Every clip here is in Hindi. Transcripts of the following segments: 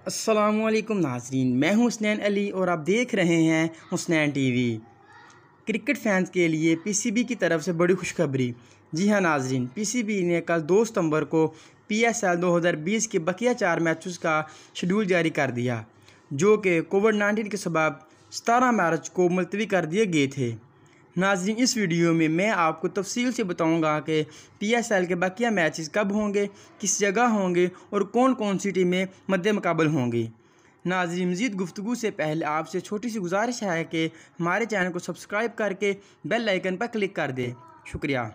अस्सलामुअलैकुम नाज़रीन, मैं हूं हुसनैन अली और आप देख रहे हैं हुसनैन टीवी। क्रिकेट फैंस के लिए पीसीबी की तरफ से बड़ी खुशखबरी। जी हां नाज़रीन, पीसीबी ने कल 2 सितंबर को पीएसएल 2020 के बकिया 4 मैचेस का शेड्यूल जारी कर दिया, जो कि कोविड-19 के सबब 17 मार्च को मुलतवी कर दिए गए थे। नाज़रीन, इस वीडियो में मैं आपको तफसील से बताऊंगा कि पीएसएल के बाकिया मैचेस कब होंगे, किस जगह होंगे और कौन कौन सी टीमें मद्दे मुकाबल होंगी। नाज़रीन, मज़ीद गुफ्तगू से पहले आपसे छोटी सी गुजारिश है कि हमारे चैनल को सब्सक्राइब करके बेल आइकन पर क्लिक कर दें। शुक्रिया।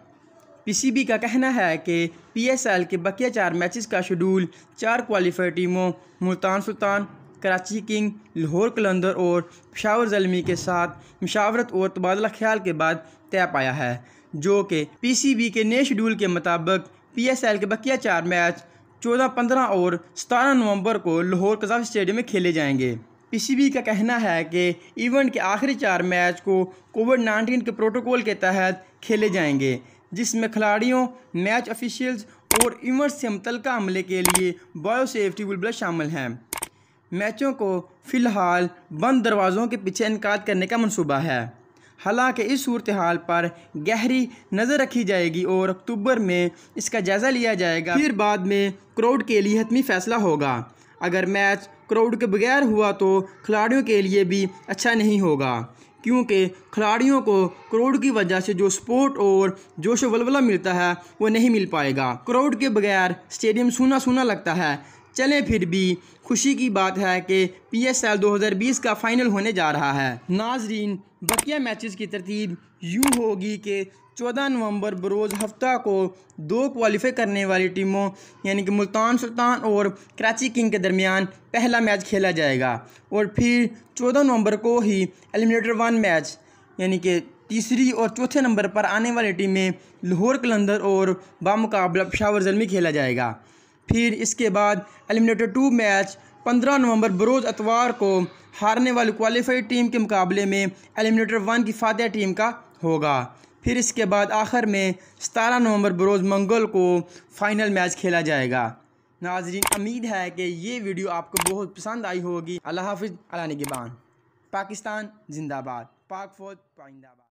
पीसीबी का कहना है कि पीएसएल के बकिया 4 मैचेस का शेड्यूल 4 क्वालिफाइड टीमों मुल्तान सुल्तान, कराची किंग, लाहौर कलंदर और पेशावर ज़ल्मी के साथ मशावरत और तबादला ख्याल के बाद तय पाया है, जो कि पीसीबी के नए शेड्यूल के मुताबिक पीएसएल के बकिया 4 मैच 14, 15 और 17 नवंबर को लाहौर कज़ाफ स्टेडियम में खेले जाएंगे। पीसीबी का कहना है कि इवेंट के आखिरी 4 मैच को कोविड-19 के प्रोटोकॉल के तहत खेले जाएंगे, जिसमें खिलाड़ियों, मैच ऑफिशियल्स और इवेंट से मुतल्लिका अमले के लिए बायो सेफ्टी बुलबुला शामिल हैं। मैचों को फ़िलहाल बंद दरवाज़ों के पीछे इनकाद करने का मंसूबा है। हालांकि इस सूरत हाल पर गहरी नज़र रखी जाएगी और अक्टूबर में इसका जायज़ा लिया जाएगा। फिर बाद में क्राउड के लिए हतमी फ़ैसला होगा। अगर मैच क्राउड के बगैर हुआ तो खिलाड़ियों के लिए भी अच्छा नहीं होगा, क्योंकि खिलाड़ियों को क्राउड की वजह से जो सपोर्ट और जोश व वलवला मिलता है वो नहीं मिल पाएगा। क्राउड के बगैर स्टेडियम सूना सूना लगता है। चलें, फिर भी खुशी की बात है कि पीएसएल 2020 का फाइनल होने जा रहा है। नाजरीन, बकिया मैचेस की तरतीब यूँ होगी कि 14 नवंबर बरोज़ हफ्ता को 2 क्वालिफाई करने वाली टीमों यानी कि मुल्तान सुल्तान और कराची किंग के दरमियान पहला मैच खेला जाएगा और फिर 14 नवंबर को ही एलिमिनेटर 1 मैच यानी कि तीसरी और चौथे नंबर पर आने वाली टीमें लाहौर कलंदर और बामुकाबला पेशावर ज़ल्मी खेला जाएगा। फिर इसके बाद एलिमिनेटर 2 मैच 15 नवंबर बरोज़ इतवार को हारने वाली क्वालिफाइड टीम के मुकाबले में एलिमिनेटर 1 की फातिहा टीम का होगा। फिर इसके बाद आखिर में 17 नवंबर बरोज़ मंगल को फ़ाइनल मैच खेला जाएगा। नाज़रीन, उम्मीद है कि ये वीडियो आपको बहुत पसंद आई होगी। अल्लाह हाफ़िज़, अला निगहबान। पाकिस्तान जिंदाबाद, पाक फ़ौज पाइंदाबाद।